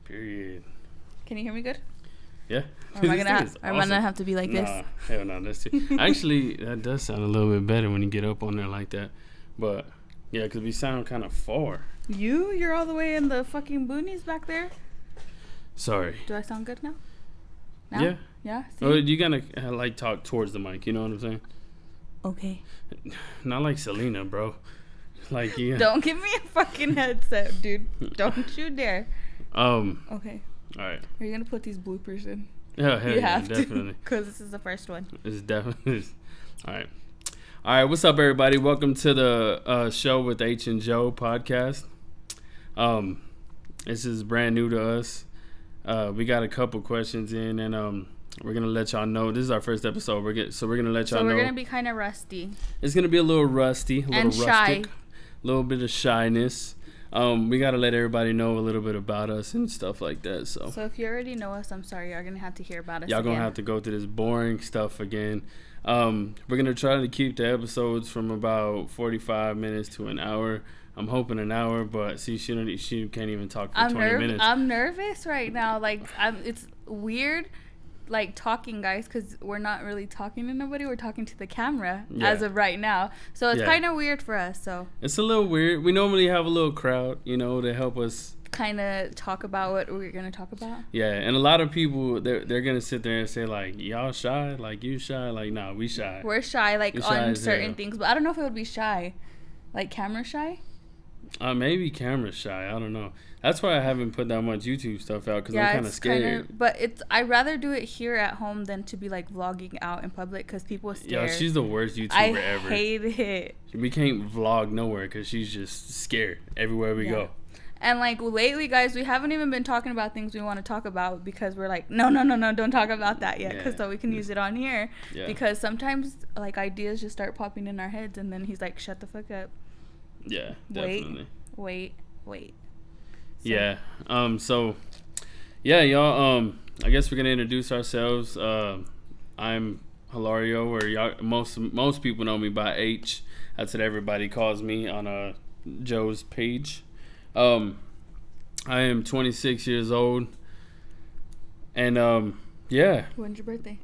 Period. Can you hear me good? Yeah. Or am I gonna have to be like this? Hell no, that's too. Actually, that does sound a little bit better when you get up on there like that. But yeah, because we sound kind of far. You're all the way in the fucking boonies back there. Sorry. Do I sound good now? Yeah. Yeah. See? Oh, you gotta like talk towards the mic. You know what I'm saying? Okay. Not like Selena, bro. Like yeah. Don't give me a fucking headset, dude. Don't you dare. Okay. All right. Are you gonna put these bloopers in? Yeah, you have definitely. Because this is the first one. It's definitely. All right. What's up, everybody? Welcome to the Show with H&Jo podcast. This is brand new to us. We got a couple questions in, and we're gonna let y'all know. This is our first episode. We're gonna let y'all know. So we're gonna be kind of rusty. It's gonna be a little rusty, a little and shy. rustic, a little bit of shyness. We gotta let everybody know a little bit about us and stuff like that. So if you already know us, I'm sorry, you're gonna have to hear about us. Y'all gonna have to go through this boring stuff again. We're gonna try to keep the episodes from about 45 minutes to an hour. I'm hoping an hour, but see, she can't even talk for 20 minutes. I'm nervous right now. Like it's weird, like talking, guys, because we're not really talking to nobody. We're talking to the camera as of right now. So it's kind of weird for us. So it's a little weird. We normally have a little crowd, to help us kind of talk about what we're gonna talk about. Yeah, and a lot of people they're gonna sit there and say like, y'all shy, like you shy, like nah, we shy. We're shy, like on certain things, but I don't know if it would be shy, like camera shy. Maybe camera shy. I don't know. That's why I haven't put that much YouTube stuff out because I'm kind of scared. But I'd rather do it here at home than to be like vlogging out in public because people stare. Yeah, she's the worst YouTuber ever. I hate it. We can't vlog nowhere because she's just scared everywhere we go. And like lately, guys, we haven't even been talking about things we want to talk about because we're like, no, don't talk about that yet, because so we can use it on here. Yeah. Because sometimes like ideas just start popping in our heads, and then he's like, shut the fuck up. Yeah, definitely. Wait. So. Yeah. So, yeah, y'all. I guess we're gonna introduce ourselves. I'm Hilario, or y'all. Most people know me by H. That's what everybody calls me on Joe's page. I am 26 years old, and yeah. When's your birthday?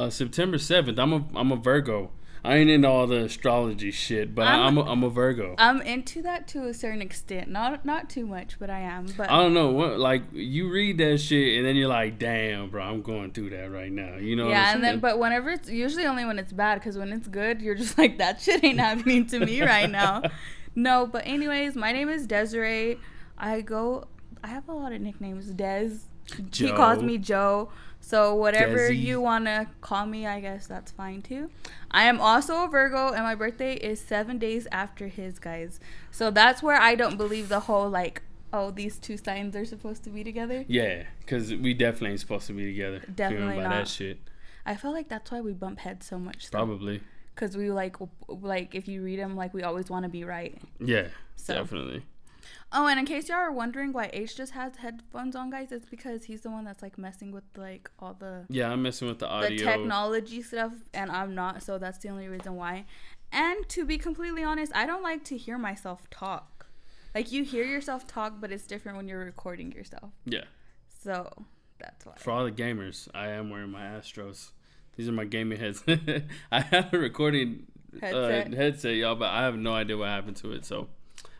September 7th. I'm a Virgo. I ain't into all the astrology shit, but I'm a Virgo. I'm into that to a certain extent, not too much, but I am. But I don't know what, like, you read that shit and then you're like, damn, bro, I'm going through that right now. You know? Yeah, and then but whenever it's usually only when it's bad, because when it's good, you're just like, that shit ain't happening to me right now. No, but anyways, my name is Desiree. I have a lot of nicknames. Joe. He calls me Joe. So whatever you want to call me, I guess that's fine too. I am also a Virgo, and my birthday is 7 days after his, guys. So that's where I don't believe the whole like, oh, these two signs are supposed to be together. Yeah, because we definitely ain't supposed to be together. Definitely not. That shit. I feel like that's why we bump heads so much. Though. Probably. Because we like if you read them, like we always want to be right. Yeah, definitely. Oh, and in case y'all are wondering why H just has headphones on, guys, it's because he's the one that's like messing with like all the... Yeah, I'm messing with the audio. The technology stuff, and I'm not, so that's the only reason why. And to be completely honest, I don't like to hear myself talk. Like, you hear yourself talk, but it's different when you're recording yourself. Yeah. So, that's why. For all the gamers, I am wearing my Astros. These are my gaming heads. I have a recording headset, y'all, but I have no idea what happened to it, so...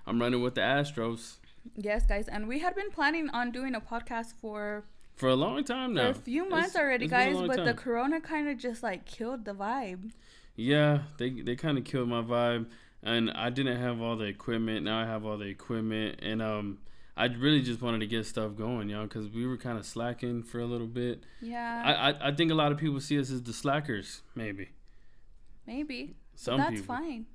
I'm running with the Astros. Yes, guys. And we had been planning on doing a podcast for a long time now. For a few months already, guys. But the corona kind of just like killed the vibe. Yeah, they kind of killed my vibe. And I didn't have all the equipment. Now I have all the equipment. And I really just wanted to get stuff going, y'all, because we were kind of slacking for a little bit. Yeah. I think a lot of people see us as the slackers, maybe. Some that's people. Fine.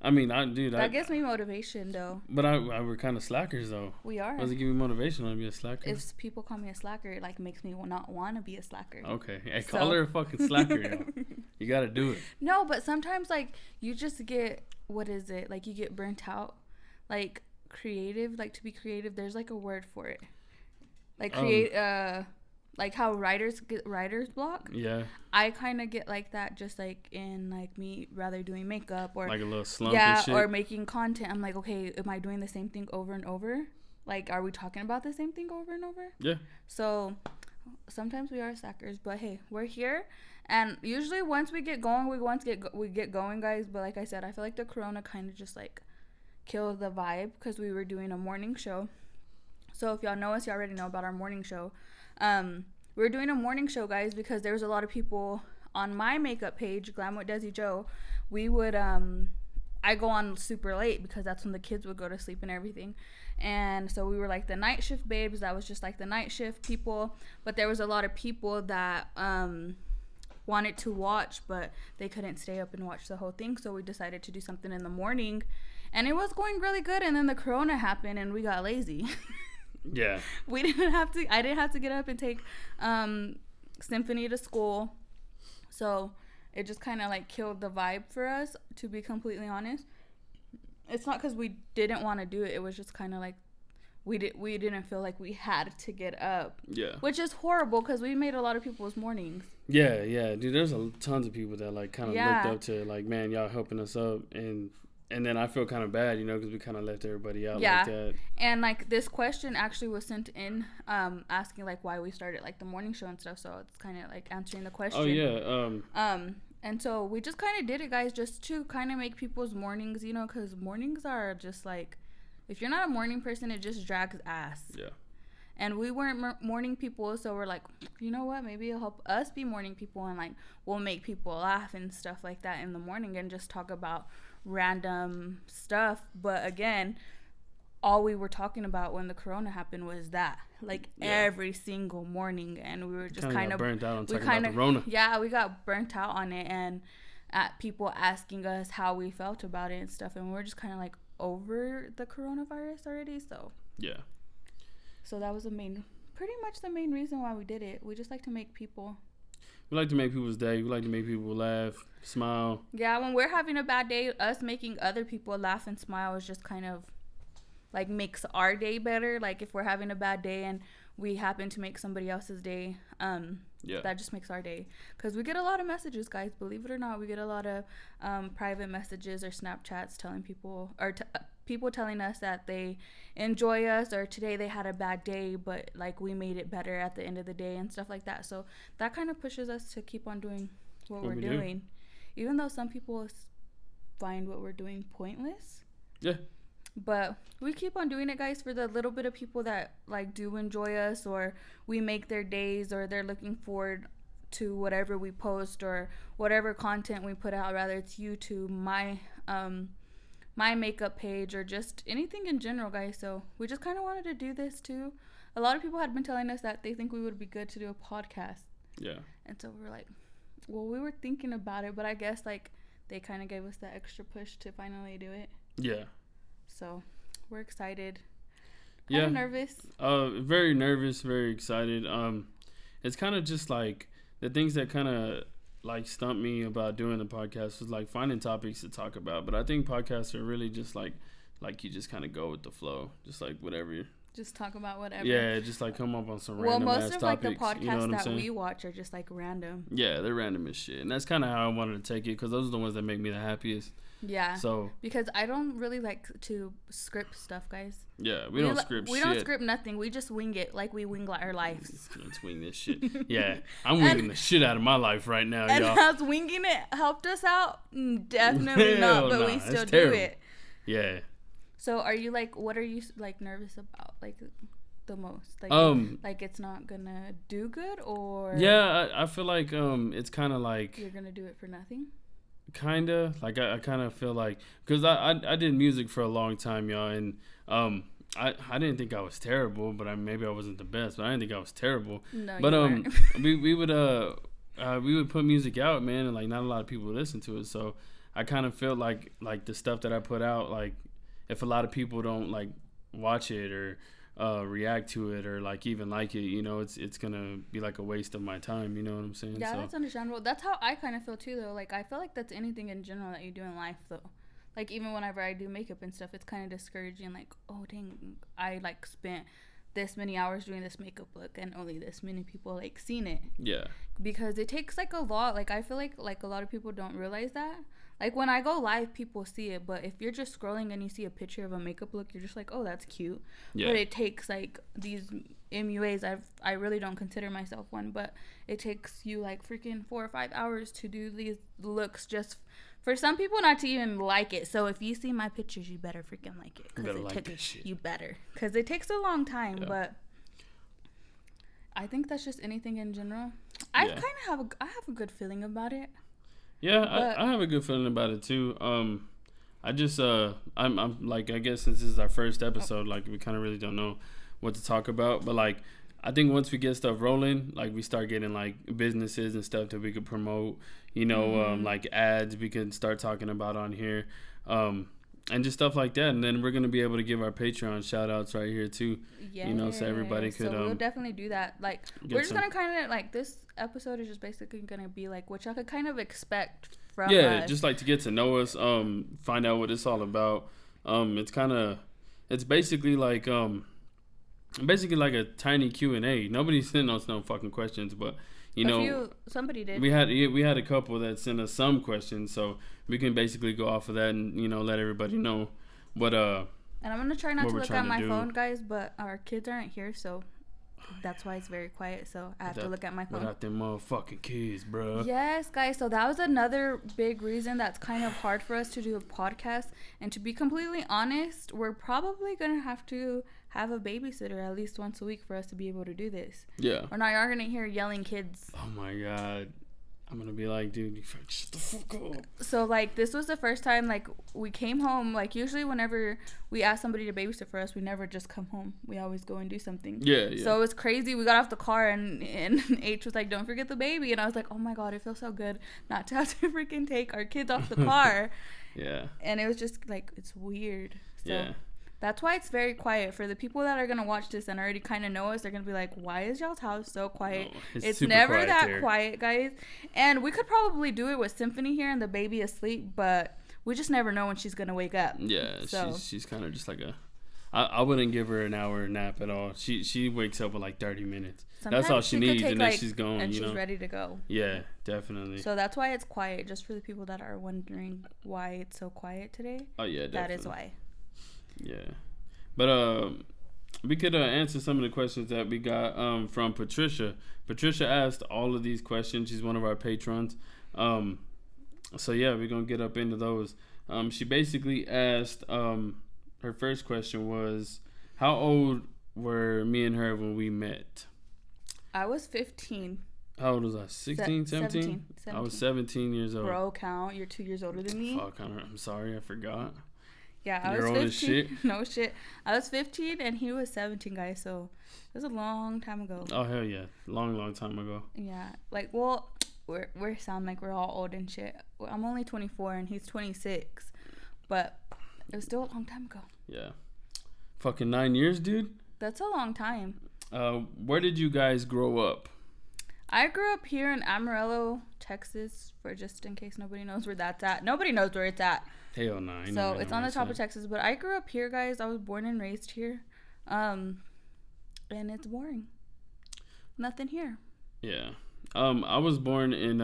I mean, that gives me motivation, though. But we're kind of slackers, though. We are. Does it give me motivation to be a slacker? If people call me a slacker, it like makes me not want to be a slacker. Okay, call her a fucking slacker, yo. You gotta do it. No, but sometimes like you just get like you get burnt out, like creative, like to be creative. There's like a word for it, like like how writers get writer's block. Yeah. I kind of get like that, just like in like me rather doing makeup or like a little slump. Yeah, and shit. or making content. I'm like, okay, am I doing the same thing over and over? Like, are we talking about the same thing over and over? Yeah. So sometimes we are suckers, but hey, we're here. And usually once we get going, we get going, guys. But like I said, I feel like the corona kind of just like killed the vibe because we were doing a morning show. So if y'all know us, you already know about our morning show. We're doing a morning show, guys, because there's a lot of people on my makeup page, Glam with Desi Joe. We would I go on super late because that's when the kids would go to sleep and everything. And so we were like the night shift babes. That was just like the night shift people. But there was a lot of people that wanted to watch, but they couldn't stay up and watch the whole thing. So we decided to do something in the morning. And it was going really good. And then the corona happened and we got lazy. Yeah. I didn't have to get up and take Symphony to school. So it just kind of like killed the vibe for us, to be completely honest. It's not because we didn't want to do it. It was just kind of like we didn't feel like we had to get up. Yeah. Which is horrible because we made a lot of people's mornings. Yeah, dude. There's tons of people that like kind of looked up to, like, man, y'all helping us up, and then I feel kind of bad, because we kind of left everybody out like that. And like this question actually was sent in, asking like why we started like the morning show and stuff. So it's kind of like answering the question. Oh yeah. And so we just kind of did it, guys, just to kind of make people's mornings, because mornings are just like, if you're not a morning person, it just drags ass. Yeah. And we weren't morning people, so we're like, you know what? Maybe it'll help us be morning people, and like we'll make people laugh and stuff like that in the morning, and just talk about random stuff. But again, all we were talking about when the corona happened was that, like, every single morning, and we were just kind of burnt out on talking about the corona. Yeah, we got burnt out on it, and at people asking us how we felt about it and stuff, and we were just kind of like over the coronavirus already. So yeah. So that was pretty much the main reason why we did it. We just like to make people. We like to make people's day. We like to make people laugh, smile. Yeah, when we're having a bad day, us making other people laugh and smile is just kind of like makes our day better. Like if we're having a bad day and we happen to make somebody else's day, that just makes our day. Because we get a lot of messages, guys. Believe it or not, we get a lot of private messages or Snapchats telling people, or people telling us that they enjoy us, or today they had a bad day, but like we made it better at the end of the day and stuff like that. So that kind of pushes us to keep on doing what we're doing, even though some people find what we're doing pointless. Yeah. But we keep on doing it, guys, for the little bit of people that like do enjoy us, or we make their days, or they're looking forward to whatever we post or whatever content we put out, rather it's YouTube, my makeup page, or just anything in general, guys. So we just kind of wanted to do this too. A lot of people had been telling us that they think we would be good to do a podcast. Yeah. And so we were like, well, we were thinking about it, but I guess like they kind of gave us that extra push to finally do it. Yeah. So we're excited. Kind of nervous. Very nervous, very excited. It's kind of just like the things that kind of like stumped me about doing the podcast was like finding topics to talk about. But I think podcasts are really just like you just kind of go with the flow, just like whatever. Just talk about whatever. Yeah, just like come up on some random ass topics. Well, most of like the podcasts that we watch are just like random. Yeah, they're random as shit, and that's kind of how I wanted to take it, because those are the ones that make me the happiest. Yeah. So because I don't really like to script stuff, guys. Yeah, we don't script shit. We don't script nothing. We just wing it like we wing our lives. Let's wing this shit. Yeah, I'm winging the shit out of my life right now, and y'all. Has winging it helped us out? Definitely not, but we still do it. Yeah. So are you like, what are you like nervous about, like the most? Like, like it's not gonna do good, or? Yeah, I feel like it's kind of like you're gonna do it for nothing. Kinda like I kind of feel like, because I did music for a long time, y'all, and I didn't think I was terrible, but maybe I wasn't the best, but I didn't think I was terrible. No, but we would put music out, man, and like not a lot of people listen to it, so I kind of felt like the stuff that I put out, like if a lot of people don't like watch it or react to it or like even like it, it's gonna be like a waste of my time, you know what I'm saying? Yeah, so that's understandable. That's how I kind of feel too, though. Like I feel like that's anything in general that you do in life, though. Like even whenever I do makeup and stuff, it's kind of discouraging. Like, oh dang, I like spent this many hours doing this makeup look and only this many people like seen it. Yeah. Because it takes like a lot. Like I feel like a lot of people don't realize that. Like when I go live, people see it, but if you're just scrolling and you see a picture of a makeup look, you're just like, oh, that's cute. Yeah. But it takes like these MUAs. I really don't consider myself one, but it takes you like freaking 4 or 5 hours to do these looks just for some people not to even like it. So if you see my pictures, you better freaking like it. Better like that shit. You better, because it takes a long time. Yeah. But I think that's just anything in general. I kind of have a good feeling about it. Yeah, I have a good feeling about it too. I just I'm like, I guess since this is our first episode, like we kind of really don't know what to talk about, but like I think once we get stuff rolling, like we start getting like businesses and stuff that we could promote, you know, like ads we can start talking about on here, and just stuff like that. And then we're gonna be able to give our Patreon shout outs right here too. Yeah, you know, so everybody could. So we'll definitely do that. Like we're just gonna kind of like, this episode is just basically gonna be like what y'all could kind of expect from us. Just like to get to know us, find out what it's all about. It's basically like a tiny Q&A. Nobody sent us no fucking questions, but you know, somebody did. We had a couple that sent us some questions, so we can basically go off of that and, you know, let everybody know what And I'm gonna try not to look at my phone, guys, but our kids aren't here, so that's why it's very quiet. So I have to look at my phone. Without them motherfucking kids, bro. Yes, guys. So that was another big reason that's kind of hard for us to do a podcast. And to be completely honest, we're probably gonna have to have a babysitter at least once a week for us to be able to do this. Yeah. Or not, you're gonna hear yelling kids. Oh my god. I'm gonna be like, dude, you shut the fuck up. So, like, this was the first time, like, we came home. Like, usually whenever we ask somebody to babysit for us, we never just come home. We always go and do something. Yeah. So, it was crazy. We got off the car, and H was like, don't forget the baby. And I was like, oh, my God, it feels so good not to have to freaking take our kids off the car. Yeah. And it was just, like, it's weird. So, yeah. That's why it's very quiet. For the people that are going to watch this and already kind of know us, they're going to be like, why is y'all's house so quiet? Oh, it's never that quiet, guys. And we could probably do it with Symphony here and the baby asleep, but we just never know when she's going to wake up. Yeah, so. she's kind of just like I wouldn't give her an hour nap at all. She wakes up with like 30 minutes. Sometimes that's all she needs, and then she's going, and she's ready to go. Yeah, definitely. So that's why it's quiet, just for the people that are wondering why it's so quiet today. Oh, yeah, definitely. That is why. Yeah, but we could answer some of the questions that we got from Patricia. Patricia asked all of these questions. She's one of our patrons. So yeah, we're gonna get up into those. She basically asked, her first question was, how old were me and her when we met? I was 15. How old was I? 16, 17? 17. I was 17 years old. Bro, count. You're 2 years older than me. Fuck, I'm sorry, I forgot. Yeah, I was 15. Old as shit. No shit. I was 15 and he was 17, guys. So it was a long time ago. Oh hell yeah, long time ago. Yeah, like, well, we sound like we're all old and shit. I'm only 24 and he's 26, but it was still a long time ago. Yeah, fucking 9 years, dude. That's a long time. Where did you guys grow up? I grew up here in Amarillo, Texas, for just in case nobody knows where that's at. Nobody knows where it's at. Hell no. So it's on the top of Texas, but I grew up here, guys. I was born and raised here. And it's boring. Nothing here. Yeah. I was born in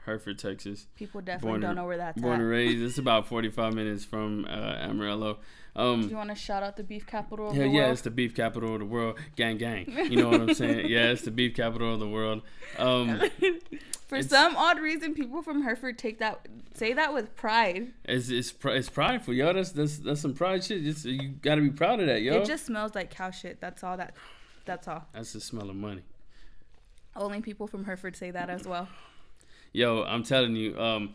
Hereford, Texas. People definitely don't know where that's born and raised. It's about 45 minutes from Amarillo. Do you want to shout out the beef capital of the world? Yeah, it's the beef capital of the world. Gang, gang. You know what I'm saying? Yeah, it's the beef capital of the world. For some odd reason, people from Hereford say that with pride. It's prideful, yo. That's some pride shit. You got to be proud of that, yo. It just smells like cow shit. That's all. That's all. That's the smell of money. Only people from Hereford say that as well. Yo, I'm telling you,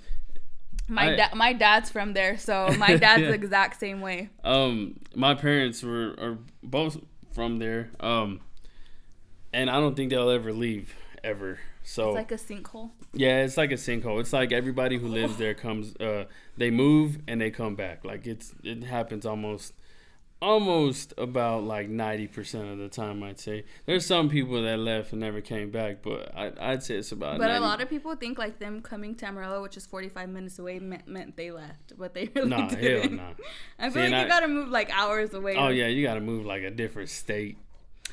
my dad's from there, so my dad's the exact same way. My parents are both from there, and I don't think they'll ever leave ever. So it's like a sinkhole. Yeah, it's like a sinkhole. It's like everybody who lives there comes, they move and they come back. Like it happens almost about like 90% of the time, I'd say. There's some people that left and never came back, but I'd say it's about 90. A lot of people think like them coming to Amarillo, which is 45 minutes away, meant they left, but they really didn't. Hell nah. I feel like you gotta move like hours away. Oh yeah, you gotta move like a different state.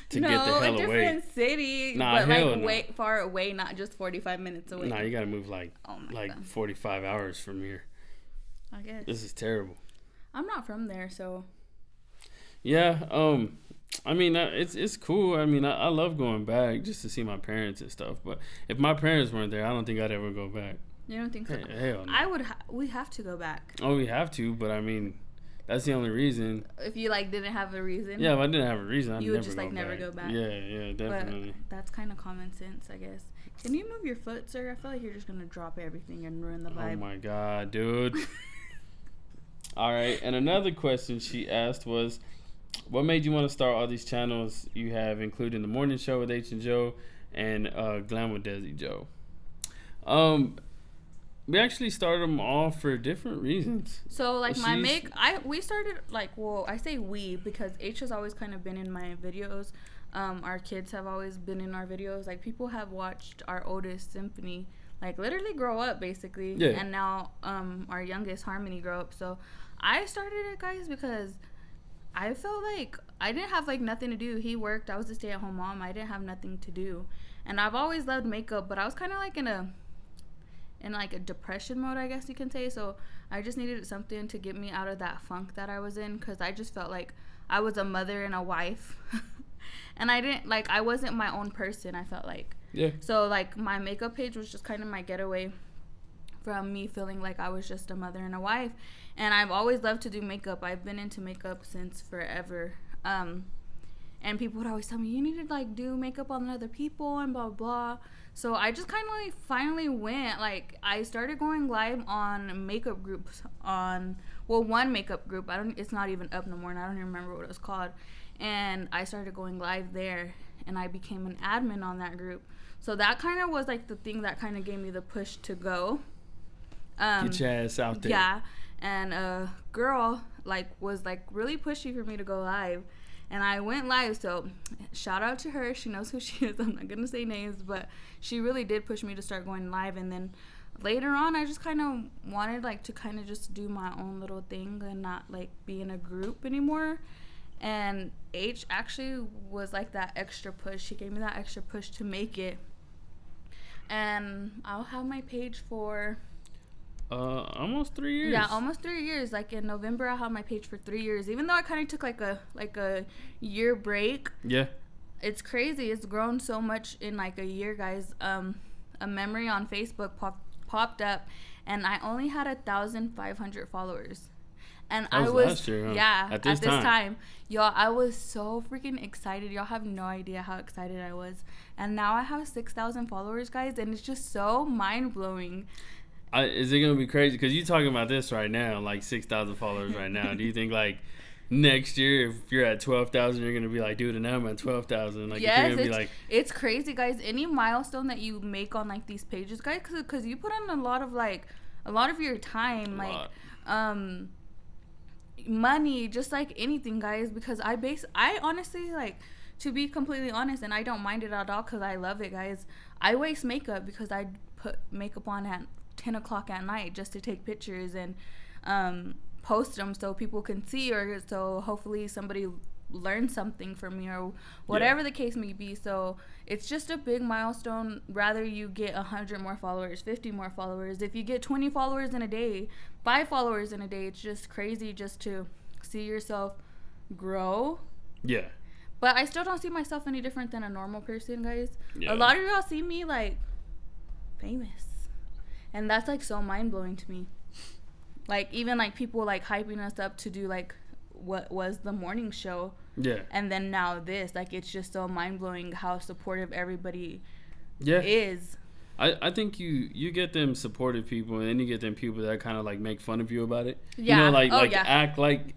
to get the hell away. No, a different city, Nah, but hell like no. way far away, not just 45 minutes away. Nah, you gotta move like God. 45 hours from here. I guess. This is terrible. I'm not from there, so. Yeah, I mean, it's cool. I mean, I love going back just to see my parents and stuff. But if my parents weren't there, I don't think I'd ever go back. You don't think so? Hell no. We have to go back. Oh, we have to, but I mean, that's the only reason. If you like didn't have a reason. Yeah, if I didn't have a reason, I'd you would never just go like back. never go back. Yeah, definitely. But that's kind of common sense, I guess. Can you move your foot, sir? I feel like you're just gonna drop everything and ruin the vibe. Oh my god, dude. All right, and another question she asked was, what made you want to start all these channels you have, including the morning show with H&Jo and Glam with Desi Joe? We actually started them all for different reasons. So like we started like, well, I say we because H has always kind of been in my videos. Our kids have always been in our videos. Like people have watched our oldest Symphony like literally grow up basically. Yeah. And now our youngest Harmony grow up. So I started it, guys, because I felt like I didn't have like nothing to do. He worked. I was a stay-at-home mom. I didn't have nothing to do. And I've always loved makeup, but I was kind of like in like a depression mode, I guess you can say. So I just needed something to get me out of that funk that I was in, because I just felt like I was a mother and a wife. And I wasn't my own person, I felt like. Yeah. So like my makeup page was just kind of my getaway from me feeling like I was just a mother and a wife. And I've always loved to do makeup. I've been into makeup since forever. And people would always tell me, you need to like do makeup on other people and blah blah. So I just kind of like finally went, like I started going live on makeup groups one makeup group. It's not even up no more, and I don't even remember what it was called. And I started going live there, and I became an admin on that group. So that kind of was like the thing that kind of gave me the push to go. Get your ass out there. Yeah. And a girl like was like really pushy for me to go live, and I went live. So shout out to her. She knows who she is. I'm not gonna say names, but she really did push me to start going live. And then later on, I just kind of wanted like to kind of just do my own little thing and not like be in a group anymore. And H actually was like that extra push. She gave me that extra push to make it. And I'll have my page for almost 3 years. Yeah, almost 3 years. Like in November, I'll have my page for 3 years. Even though I kind of took like a year break. Yeah. It's crazy. It's grown so much in like a year, guys. A memory on Facebook popped up, and I only had 1,500 followers. And I was last year, huh? Yeah, at this time. Y'all, I was so freaking excited. Y'all have no idea how excited I was. And now I have 6,000 followers, guys, and it's just so mind-blowing. Is it gonna be crazy? Because you're talking about this right now, like 6,000 followers right now. Do you think like next year, if you're at 12,000, you're gonna be like, dude, and now I'm at 12,000? Like, yes, you're gonna be like, it's crazy, guys. Any milestone that you make on like these pages, guys, because you put in a lot of your time, like money, just like anything, guys. Because I honestly, like, to be completely honest, and I don't mind it at all because I love it, guys. I waste makeup because I put makeup on at 10 o'clock at night just to take pictures and post them so people can see, or so hopefully somebody learns something from me, or whatever the case may be. So it's just a big milestone. Rather you get 100 more followers, 50 more followers, if you get 20 followers in a day, 5 followers in a day, it's just crazy just to see yourself grow. Yeah. But I still don't see myself any different than a normal person, guys. Yeah. A lot of y'all see me like famous, and that's like so mind-blowing to me. Like even like people like hyping us up to do like what was the morning show. Yeah. And then now this, like, it's just so mind-blowing how supportive everybody Yeah. is. I think you get them supportive people, and then you get them people that kind of like make fun of you about it. Yeah. You know, like yeah. act like,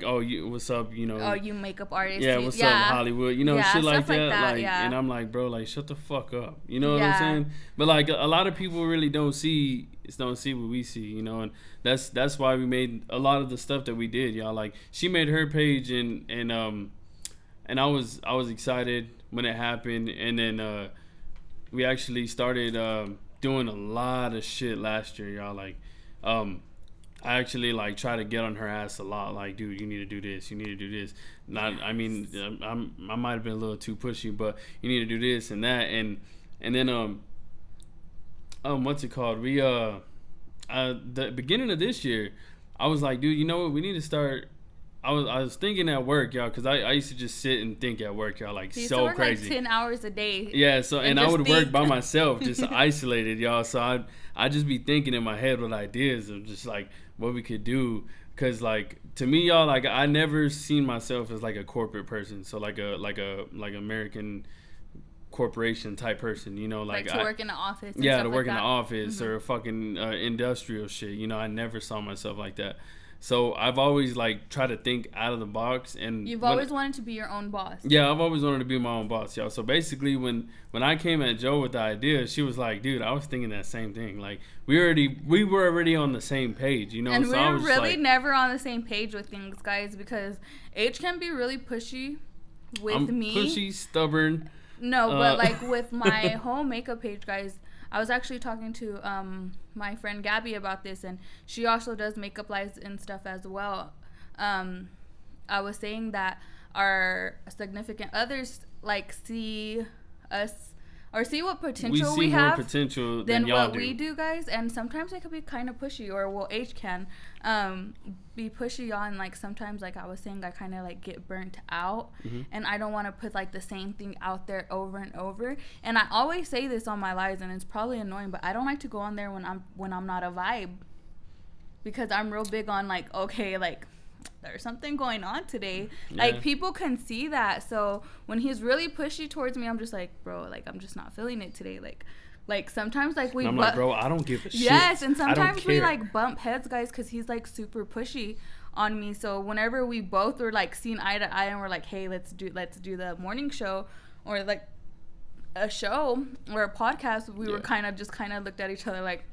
oh, you, what's up, you know. Oh, you makeup artist. Yeah, what's up, Hollywood? You know, yeah, shit like stuff like that. Like, yeah. And I'm like, bro, like, shut the fuck up. You know what I'm saying? But like, a lot of people really don't see what we see, you know, and that's why we made a lot of the stuff that we did, y'all. Like, she made her page, and I was excited when it happened, and then we actually started doing a lot of shit last year, y'all. Like, I actually like try to get on her ass a lot. Like, dude, you need to do this. You need to do this. I mean, I might have been a little too pushy, but you need to do this and that. And then what's it called? We the beginning of this year, I was like, dude, you know what? We need to start. I was thinking at work, y'all, because I used to just sit and think at work, y'all, like so work crazy. Like 10 hours a day. Yeah, so and I would think. work by myself, just isolated, y'all. So I just be thinking in my head with ideas of just like what we could do, because like to me, y'all, like I never seen myself as like a corporate person, so like American corporation type person, you know, like to work in the office. And yeah, stuff to work like in the that. office or fucking industrial shit. You know, I never saw myself like that. So I've always like tried to think out of the box, and you've always wanted to be your own boss. Yeah, I've always wanted to be my own boss, y'all. So basically, when I came at Joe with the idea, she was like, "Dude, I was thinking that same thing. Like we were already on the same page, you know." And so we're really like, never on the same page with things, guys, because H can be really pushy with me. Pushy, stubborn. No, but like with my whole makeup page, guys. I was actually talking to my friend Gabby about this, and she also does makeup lives and stuff as well. I was saying that our significant others like see us or see what potential we have more potential than y'all what do. we do, guys. And sometimes it could be kind of pushy, or well, H can be pushy on, like, sometimes, like I was saying, I kind of like get burnt out, and I don't want to put like the same thing out there over and over. And I always say this on my lives, and it's probably annoying, but I don't like to go on there when I'm not a vibe, because I'm real big on like, okay, like there's something going on today. Yeah. Like people can see that. So when he's really pushy towards me, I'm just like, bro, like I'm just not feeling it today. Like sometimes like we. I'm like, bro, I don't give a shit. Yes, and sometimes we like bump heads, guys, because he's like super pushy on me. So whenever we both were like seeing eye to eye, and we're like, hey, let's do the morning show, or like a show or a podcast, we were kind of looked at each other like,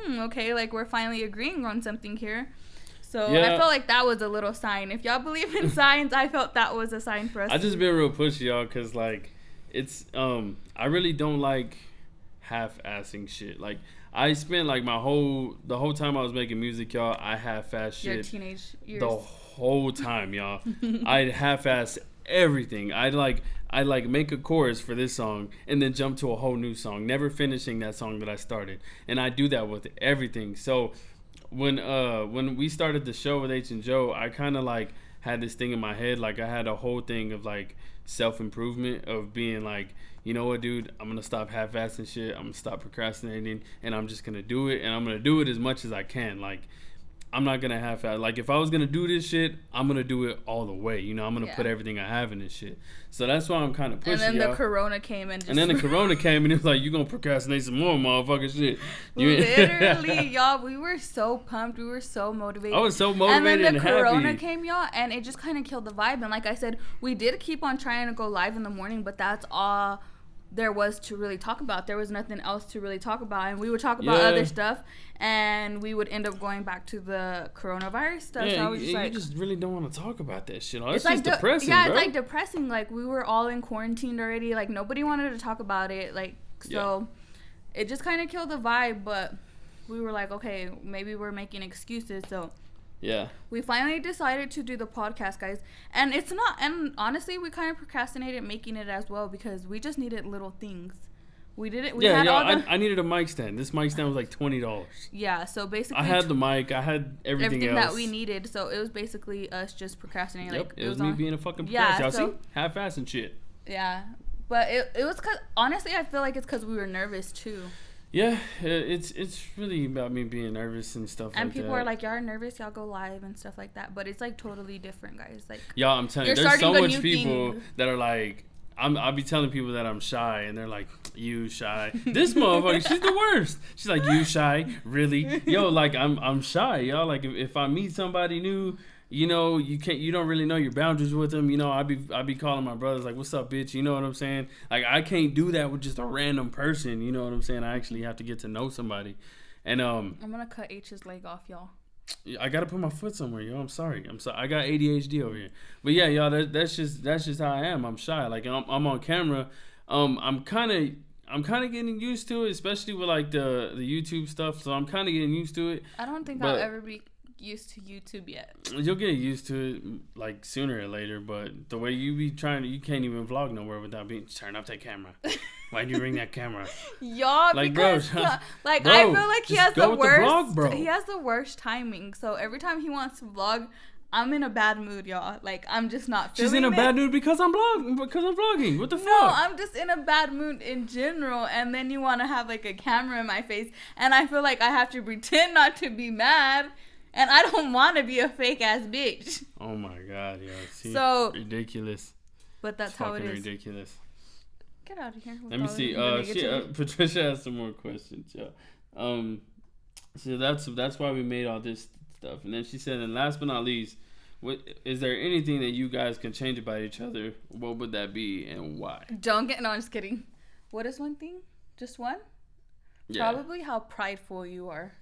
okay, like we're finally agreeing on something here. So I felt like that was a little sign. If y'all believe in signs, I felt that was a sign for us. I just been real pushy, y'all, because like it's I really don't like half-assing shit. Like I spent like the whole time I was making music, y'all, I half-assed shit. Your teenage years. The whole time, y'all. I'd half-ass everything. I'd make a chorus for this song and then jump to a whole new song, never finishing that song that I started. And I do that with everything. So when we started the show with H&Jo, I kind of like had this thing in my head. Like I had a whole thing of like self-improvement, of being like, you know what, dude, I'm gonna stop half-assing shit, I'm gonna stop procrastinating, and I'm just gonna do it, and I'm gonna do it as much as I can. Like I'm not gonna half-ass. Like if I was gonna do this shit, I'm gonna do it all the way. You know, I'm gonna put everything I have in this shit. So that's why I'm kind of pushing. And then the corona came and then the corona came and it was like, you gonna procrastinate some more, motherfucking shit. Literally, y'all, we were so pumped, we were so motivated. I was so motivated and happy. And then the corona came, y'all, and it just kind of killed the vibe. And like I said, we did keep on trying to go live in the morning, but that's all there was to really talk about. There was nothing else to really talk about, and we would talk about other stuff, and we would end up going back to the coronavirus stuff. Yeah, so I was just like, you just really don't want to talk about that shit. It's like just depressing, yeah, bro. it's like depressing. Like we were all in quarantine already. Like nobody wanted to talk about it. Like so, it just kind of killed the vibe. But we were like, okay, maybe we're making excuses. So. Yeah. We finally decided to do the podcast, guys. And it's not, and honestly, we kind of procrastinated making it as well because we just needed little things. We did it. I needed a mic stand. This mic stand was like $20. Yeah, so basically. I had the mic. I had everything else. That we needed. So it was basically us just procrastinating. Yep, Like it was me being a fucking procrastinator. Y'all see? Half-ass and shit. Yeah. But it was because, honestly, I feel like it's because we were nervous too. Yeah, it's really about me being nervous and stuff like that. And people are like, y'all are nervous, y'all go live and stuff like that. But it's like totally different, guys. Like, y'all, I'm telling you, there's so much people that are like, I'll be telling people that I'm shy, and they're like, you shy. This motherfucker, she's the worst. She's like, you shy? Really? Yo, like I'm shy, y'all. Like if I meet somebody new, you know, you don't really know your boundaries with them. You know, I be calling my brothers like, what's up, bitch? You know what I'm saying? Like I can't do that with just a random person. You know what I'm saying? I actually have to get to know somebody. And I'm gonna cut H's leg off, y'all. I gotta put my foot somewhere, yo. I'm sorry. I got ADHD over here. But yeah, y'all, that's just how I am. I'm shy. Like I'm on camera. I'm kind of getting used to it, especially with like the YouTube stuff. So I'm kind of getting used to it. I don't think I'll ever be used to YouTube yet. You'll get used to it like sooner or later, but the way you be trying to, you can't even vlog nowhere without being turn off that camera. Why'd you bring that camera? Y'all, like, because bro, like bro, I feel like he has the worst. Vlog, bro. He has the worst timing. So every time he wants to vlog, I'm in a bad mood, y'all. Like, I'm just not feeling it. She's in a bad mood because I'm vlogging. What the fuck? No, I'm just in a bad mood in general. And then you want to have, like, a camera in my face. And I feel like I have to pretend not to be mad. And I don't want to be a fake-ass bitch. Oh, my God, yeah. See, so ridiculous. But that's how it is. Ridiculous. Get out of here. Let me see. Patricia has some more questions, y'all. So that's why we made all this stuff. And then she said, and last but not least, is there anything that you guys can change about each other? What would that be and why? No, I'm just kidding. What is one thing? Just one? Yeah. Probably how prideful you are.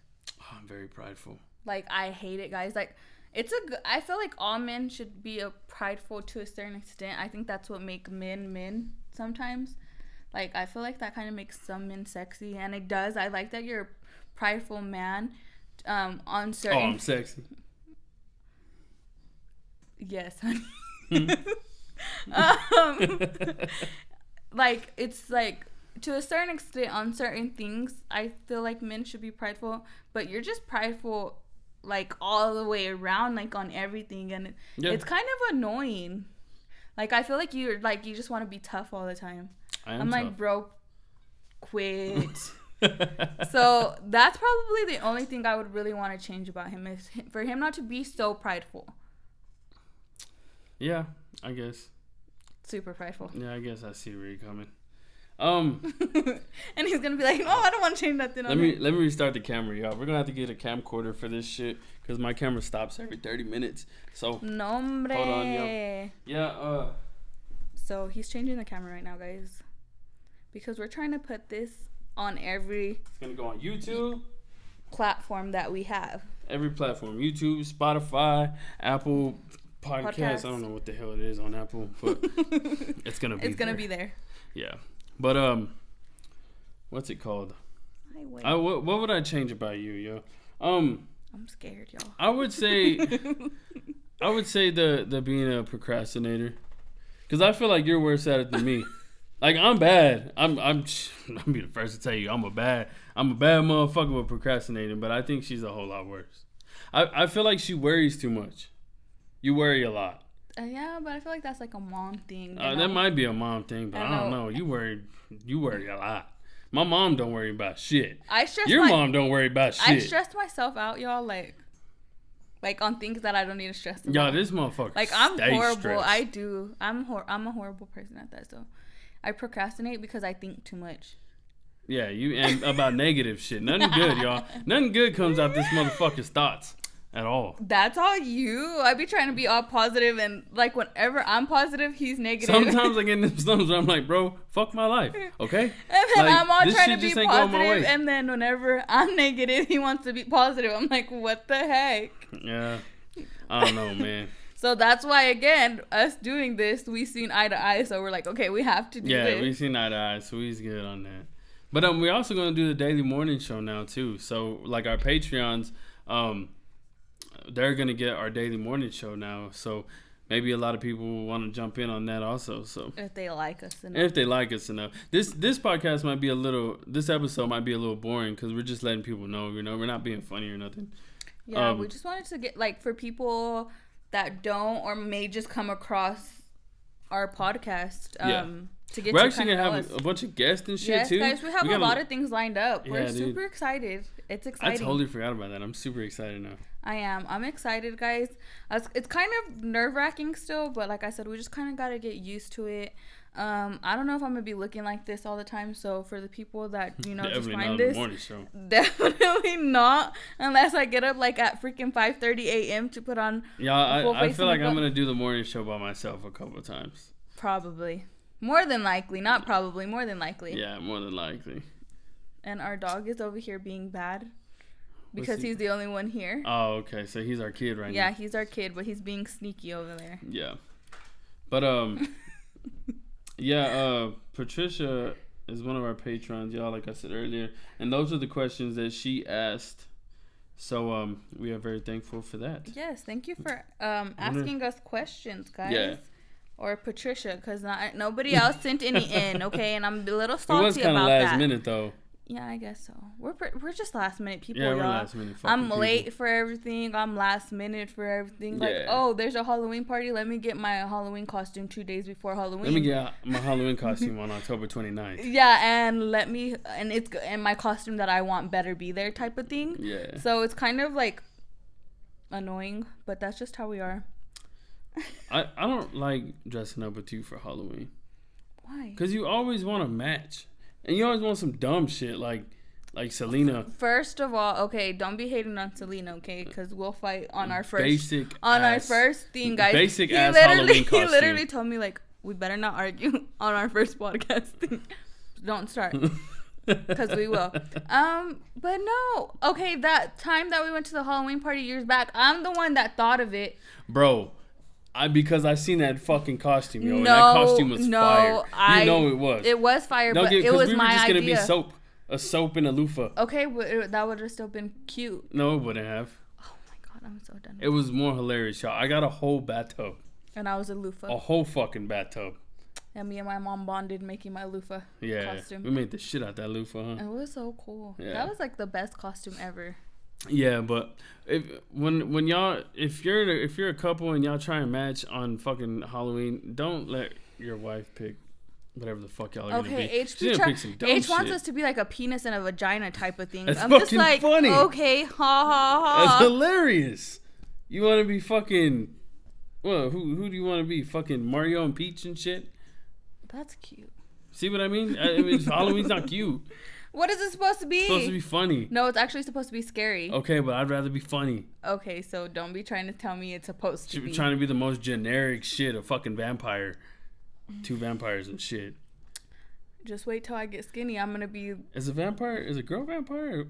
Oh, I'm very prideful. Like, I hate it, guys. Like, I feel like all men should be prideful to a certain extent. I think that's what makes men sometimes. Like, I feel like that kind of makes some men sexy, and it does. I like that you're a prideful man. On certain. Oh, I'm sexy. Yes, honey. Like, it's like to a certain extent on certain things. I feel like men should be prideful, but you're just prideful, like all the way around, like on everything, and it's kind of annoying. Like, I feel like you just want to be tough all the time. I'm like, bro, quit. So that's probably the only thing I would really want to change about him, is for him not to be so prideful. Yeah, I guess. Super prideful. Yeah, I guess I see where you're coming. And he's gonna be like, "Oh, I don't want to change nothing." Let me restart the camera, y'all. We're gonna have to get a camcorder for this shit because my camera stops every 30 minutes. So Nombre. Hold on, yo. Yeah. So he's changing the camera right now, guys, because we're trying to put this on every. It's gonna go on YouTube. Platform that we have. Every platform: YouTube, Spotify, Apple Podcasts. I don't know what the hell it is on Apple, but it's gonna be. It's gonna be there. Yeah, but what's it called? What would I change about you, yo? I'm scared, y'all. I would say the being a procrastinator, because I feel like you're worse at it than me. Like, I'm bad. I'll be the first to tell you I'm a bad motherfucker with procrastinating, but I think she's a whole lot worse. I feel like she worries too much. You worry a lot. Yeah, but I feel like that's like a mom thing. That might be a mom thing, but I don't know. You worry a lot. My mom don't worry about shit. Your mom don't worry about shit. I stress myself out, y'all, like on things that I don't need to stress about. Y'all, this motherfucker. Like, I'm horrible. Stressed. I do. I'm a horrible person at that. So I procrastinate because I think too much. Yeah, and about negative shit. Nothing good, y'all. Nothing good comes out this motherfucker's thoughts at all. That's all you. I be trying to be all positive, and like whenever I'm positive, he's negative. Sometimes I get in them slumps where I'm like, bro, fuck my life, okay? And then like, I'm all trying to be positive, and then whenever I'm negative, he wants to be positive. I'm like, what the heck? Yeah, I don't know, man. So that's why, again, us doing this, we seen eye to eye. So we're like, okay, we have to do this. Yeah, we seen eye to eye, so he's good on that. But we're also gonna do the daily morning show now too. So like our Patreons, they're gonna get our daily morning show now. So maybe a lot of people will want to jump in on that also. So if they like us enough. This podcast might be this episode might be a little boring because we're just letting people know, we're not being funny or nothing. Yeah, we just wanted to get, like, for people that don't or may just come across our podcast, to get. We're actually gonna have a bunch of guests and shit too. Yes, guys, we have a lot of things lined up. We're super excited. It's exciting. I totally forgot about that. I'm super excited now. I am. I'm excited, guys. It's kind of nerve-wracking still, but like I said, we just kind of got to get used to it. I don't know if I'm gonna be looking like this all the time. So for the people that just find this, definitely not, unless I get up like at freaking 5:30 a.m. to put on. Yeah, I feel like I'm gonna do the morning show by myself a couple of times. Probably, more than likely, not probably, more than likely. Yeah, more than likely. And our dog is over here being bad because he's the only one here. Oh, okay. So he's our kid right now. Yeah, he's our kid, but he's being sneaky over there. Yeah, but Patricia is one of our patrons, y'all, like I said earlier. And those are the questions that she asked. So we are very thankful for that. Yes, thank you for asking us questions, guys. Yeah. Or Patricia, because nobody else sent any in, okay? And I'm a little salty about that. It was kind of last minute, though. Yeah, I guess so. We're just last minute people, yeah, y'all. We're last minute I'm late for everything. I'm last minute for everything. Like, oh, there's a Halloween party. Let me get my Halloween costume 2 days before Halloween. Let me get my Halloween costume on October 29th. Yeah, and and my costume that I want better be there type of thing. Yeah. So it's kind of like annoying, but that's just how we are. I don't like dressing up with you for Halloween. Why? Because you always want to match. And you always want some dumb shit like Selena. First of all, okay, don't be hating on Selena, okay? Because we'll fight on our first our first thing, guys. Basic ass Halloween costume. He literally told me like, we better not argue on our first podcast thing. Don't start, because we will. But no, okay. That time that we went to the Halloween party years back, I'm the one that thought of it, bro. Because I seen that fucking costume, yo. And that costume was fire. You know it was. It was fire, but it was my idea. We were just gonna be a soap and a loofah. Okay, that would have still been cute. No, it wouldn't have. Oh my god, I'm so done. It was more hilarious, y'all. I got a whole bathtub. And I was a loofah. A whole fucking bathtub. And me and my mom bonded making my loofah costume. We made the shit out that loofah, huh? It was so cool. Yeah. That was like the best costume ever. Yeah, but when y'all if you're a couple and y'all try and match on fucking Halloween, don't let your wife pick whatever the fuck y'all are gonna be. H wants us to be like a penis and a vagina type of thing. That's I'm fucking just like, funny. Okay, ha ha ha. That's hilarious. You want to be fucking? Well, who do you want to be? Fucking Mario and Peach and shit. That's cute. See what I mean? Halloween's not cute. What is it supposed to be? It's supposed to be funny. No, it's actually supposed to be scary. Okay, but I'd rather be funny. Okay, so don't be trying to tell me it's supposed to be. Trying to be the most generic shit, a fucking vampire. 2 vampires and shit. Just wait till I get skinny. I'm going to be... Is a girl vampire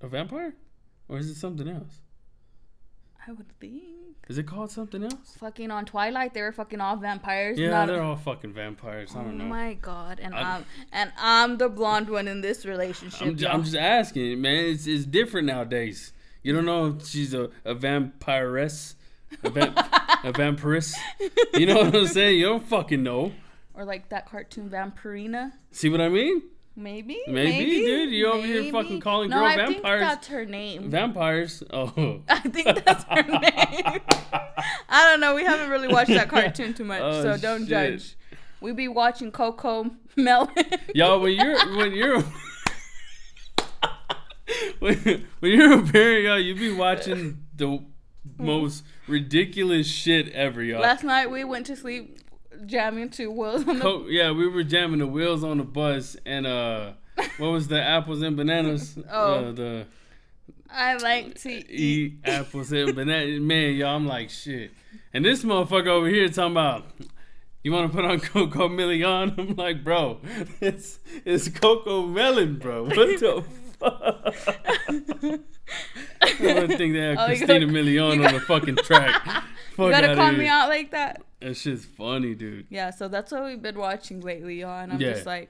a vampire? Or is it something else? I would think. Is it called something else? Fucking on Twilight, they were fucking all vampires. Yeah, they're all fucking vampires. I don't know. Oh my god! And I'm the blonde one in this relationship. I'm just asking, man. It's different nowadays. You don't know if she's a vampiress, a vampiress. You know what I'm saying? You don't fucking know. Or like that cartoon Vampirina. See what I mean? Maybe, dude. You over here fucking calling girl vampires. No, I think that's her name. Vampires? Oh. I think that's her name. I don't know. We haven't really watched that cartoon too much, so don't judge. We be watching Coco Melon. Y'all, when you're a parent, y'all, you be watching the most ridiculous shit ever, y'all. Last night we went to sleep jamming to Wheels on the... Yeah, we were jamming the Wheels on the Bus, and what was the apples and bananas? I like to eat apples and bananas. Man, y'all, I'm like, shit. And this motherfucker over here talking about, you want to put on Coco Million? I'm like, bro, it's Coco Melon, bro. What the fuck? I don't think they have Christina Milian on the fucking track. You gotta call me out like that. That shit's funny, dude. Yeah, so that's what we've been watching lately, y'all. And I'm just like...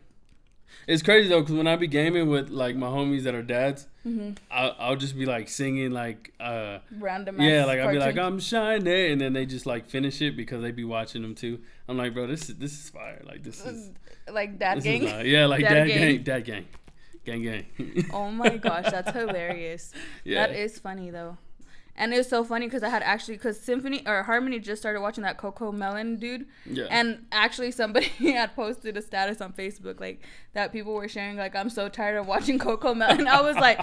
It's crazy, though, because when I be gaming with, like, my homies that are dads, I'll just be, like, singing, like... random yeah, like, I'll be like, I'm shiny, and then they just, like, finish it because they be watching them, too. I'm like, bro, this is fire. Like, this is... Like, dad gang? Yeah, like, dad gang. Gang. Oh, my gosh, that's hilarious. Yeah. That is funny, though. And it was so funny because because Harmony just started watching that Coco Melon dude. Yeah. And actually somebody had posted a status on Facebook, like, that people were sharing, like, I'm so tired of watching Coco Melon. I was like,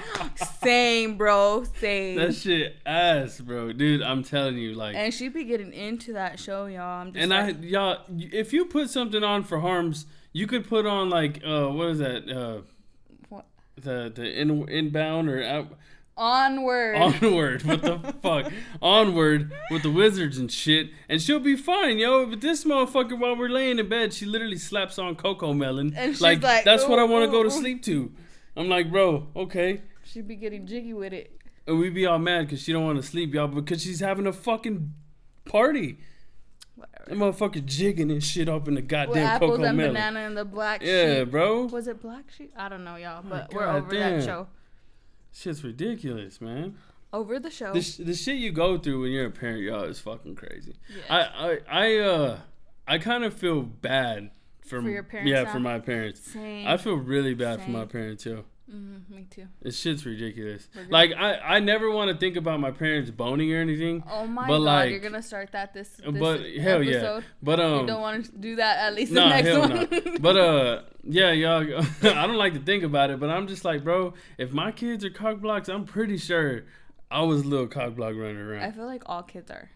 same, bro, same. That shit ass, bro. Dude, I'm telling you, like. And she be getting into that show, y'all. I'm just y'all, if you put something on for Harms, you could put on, like, what is that? What? The inbound or out. Onward. What the fuck? Onward with the wizards and shit. And she'll be fine, yo. But this motherfucker, while we're laying in bed, she literally slaps on Coco Melon. And she's like that's what I want to go to sleep to. I'm like, bro, okay. She be getting jiggy with it. And we be all mad because she don't want to sleep, y'all. Because she's having a fucking party. Whatever. That motherfucker jigging and shit up in the goddamn Coco Melon. Apples and banana and the black sheep. Yeah, bro. Was it black sheep? I don't know, y'all. But we're over that show. Shit's ridiculous, man. Over the show. The shit you go through when you're a parent, y'all, is fucking crazy. Yes. I kind of feel bad for your parents. Yeah, now? for my parents. Same. I feel really bad for Same. my parents too. Me too. This shit's ridiculous. Like I never want to think about my parents boning or anything. Oh my but god, like, you're gonna start that this but hell episode? yeah. But You don't want to do that at least nah, the next hell one. nah. But yeah, y'all. I don't like to think about it, but I'm just like, bro, if my kids are cock blocks, I'm pretty sure I was a little cock block running around. I feel like all kids are.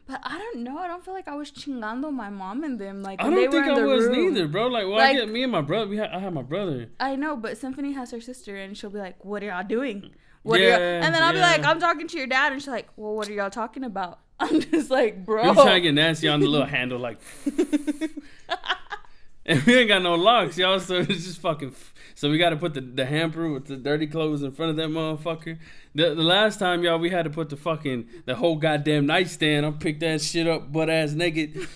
But I don't know. I don't feel like I was chingando my mom and them. Like, I don't think I was room. neither, bro. Like, well, I get me and my brother. I have my brother. I know, but Symphony has her sister, and she'll be like, "What are y'all doing? What are y'all?" And then I'll be like, "I'm talking to your dad," and she's like, "Well, what are y'all talking about?" I'm just like, "Bro." We trying to get nasty on the little handle, like, and we ain't got no locks, y'all. So it's just fucking. So we got to put the hamper with the dirty clothes in front of that motherfucker. The last time, y'all, we had to put the whole goddamn nightstand. I picked that shit up, butt ass naked.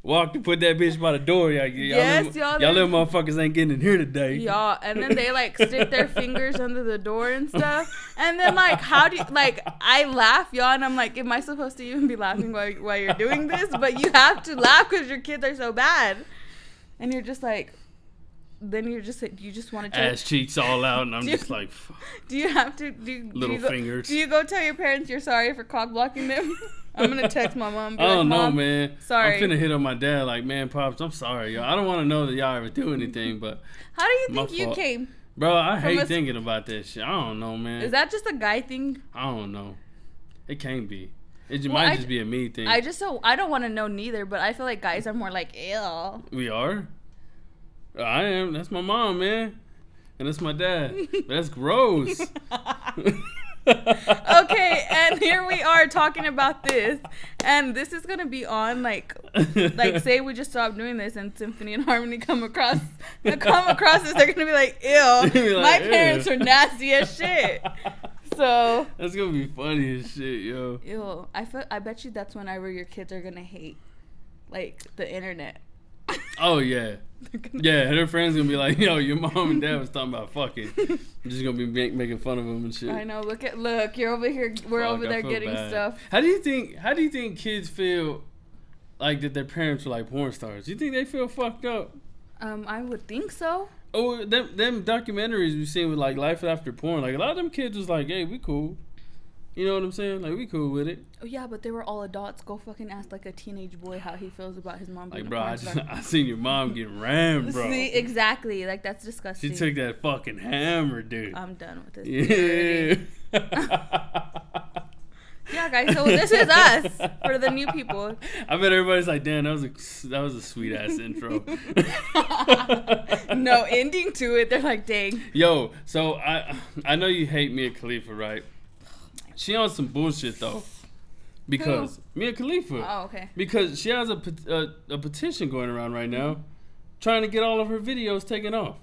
Walked and put that bitch by the door. Y'all little motherfuckers ain't getting in here today. Y'all, and then they like stick their fingers under the door and stuff. And then like, how do you, like, I laugh, y'all, and I'm like, am I supposed to even be laughing while you're doing this? But you have to laugh because your kids are so bad. And you're just like, then you just want to ass cheeks all out, and I'm just like, fuck. Do you have to fingers? Do you go tell your parents you're sorry for cock blocking them? I'm gonna text my mom. I don't know, man. Sorry. I'm finna hit on my dad. Like, man, pops, I'm sorry, yo. I don't want to know that y'all ever do anything, but how do you think you came? Bro, I hate thinking about that shit. I don't know, man. Is that just a guy thing? I don't know. It can't be. It might just be a me thing. I don't want to know neither, but I feel like guys are more like, ew. We are? I am. That's my mom, man. And that's my dad. That's gross. Okay, and here we are talking about this. And this is going to be on, like say we just stop doing this and Symphony and Harmony come across this. They're going to be like, ew. Like, my parents are nasty as shit. So that's going to be funny as shit, yo. Ew. I bet you that's whenever your kids are going to hate, like, the internet. Oh, yeah. Yeah, their friends gonna be like, yo, your mom and dad was talking about fucking. I'm just gonna be making fun of them and shit. I know. Look, you're over here. We're over there getting bad. stuff. How do you think kids feel like that their parents were like porn stars? Do you think they feel fucked up? I would think so. Oh, them documentaries we've seen with like life after porn, like a lot of them kids was like, hey, we cool. You know what I'm saying? Like, we cool with it. Oh, yeah, but they were all adults. Go fucking ask, like, a teenage boy how he feels about his mom being like, bro, a porn star. I seen your mom get rammed, bro. See, exactly. Like, that's disgusting. She took that fucking hammer, dude. I'm done with this. Yeah. Yeah, guys, so this is us for the new people. I bet everybody's like, damn, that was a sweet-ass intro. No ending to it. They're like, dang. Yo, so I know you hate Mia Khalifa, right? She on some bullshit though, because Mia Khalifa. Oh, okay. Because she has a petition going around right now, trying to get all of her videos taken off.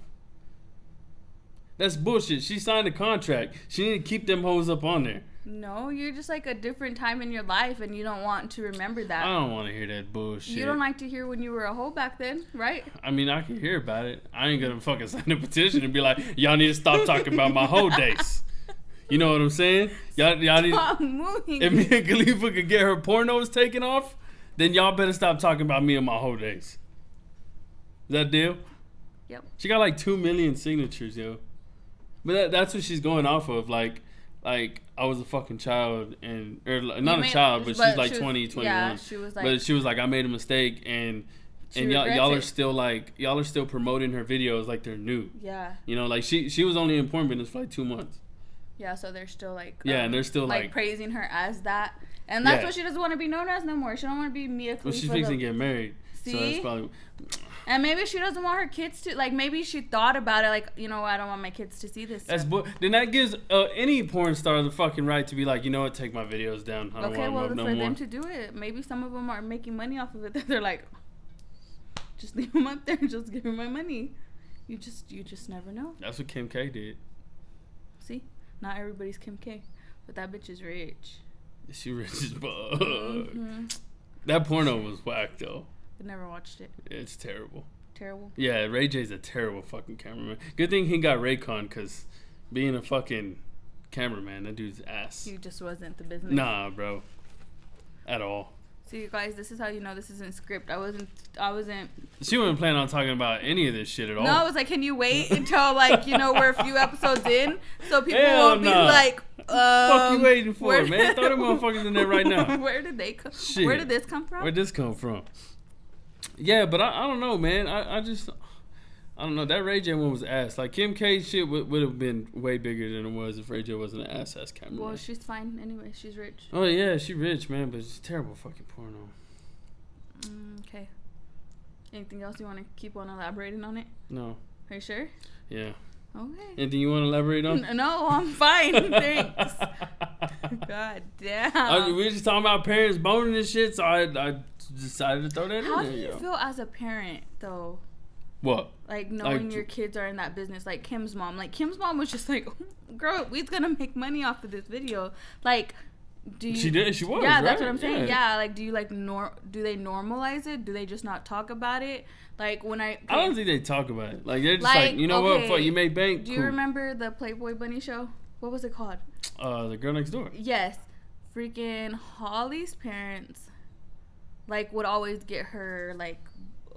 That's bullshit. She signed a contract. She need to keep them hoes up on there. No, you're just like a different time in your life, and you don't want to remember that. I don't want to hear that bullshit. You don't like to hear when you were a hoe back then, right? I mean, I can hear about it. I ain't gonna fucking sign a petition and be like, y'all need to stop talking about my hoe days. You know what I'm saying? Y'all need. Stop moving. If Mia Khalifa could get her pornos taken off, then y'all better stop talking about me and my whole days. Is that a deal? Yep. She got like 2 million signatures, yo. But that's what she's going off of. Like I was a fucking child, not a child, but she's like 20, 21. Yeah, she was like. But she was like, I made a mistake, and y'all are still promoting her videos like they're new. Yeah. You know, like she was only in porn business for like 2 months. Yeah, so they're still like. And they're still like praising her as that, and that's what she doesn't want to be known as no more. She don't want to be Mia Khalifa. Well, she's fixing to get married. See? So that's probably. And maybe she doesn't want her kids to, like, maybe she thought about it, like, you know, I don't want my kids to see this. Then that gives any porn star the fucking right to be like, you know what, take my videos down. I don't want them no more. Them to do it, maybe some of them are making money off of it. They're like, just leave them up there, just give me my money. You just never know. That's what Kim K did. See, not everybody's Kim K, but that bitch is rich. She rich as fuck. Mm-hmm. That porno was whack though. I never watched it. It's terrible. Terrible? Yeah, Ray J's a terrible fucking cameraman. Good thing he got Raycon, because being a fucking cameraman. That dude's ass. He just wasn't the business. Nah, bro. At all. So you guys, this is how you know this isn't script. I wasn't. She wasn't planning on talking about any of this shit at all. No, I was like, can you wait until like we're a few episodes in, so people won't be nah. like, fuck you waiting for, man? Throw them motherfuckers in there right now. Where did they come? Shit. Where did this come from? Where'd this come from? Yeah, but I don't know, man. I don't know. That Ray J one was ass. Like Kim K shit would have been way bigger than it was if Ray J wasn't an ass cameraman. Well, she's fine anyway. She's rich. Oh yeah, she rich, man, but it's terrible fucking porno. Okay. Anything else you want to keep on elaborating on it? No. Are you sure? Yeah. Okay. Anything you want to elaborate on? No, I'm fine. Thanks. God damn. We were just talking about parents boning and shit, so I decided to throw that in there. How do you feel as a parent, though? What? Like, knowing your kids are in that business. Like, Kim's mom. Like, Kim's mom was just like, girl, we're going to make money off of this video. Like, do you... She did. She was, yeah, right? That's what I'm saying. Yeah. Like, do you, like, do they normalize it? Do they just not talk about it? Like, when I don't think they talk about it. Like, they're just like, you know what? Fuck, you made bank. Do you remember the Playboy Bunny show? What was it called? The Girl Next Door. Yes. Freaking Holly's parents, like, would always get her, like,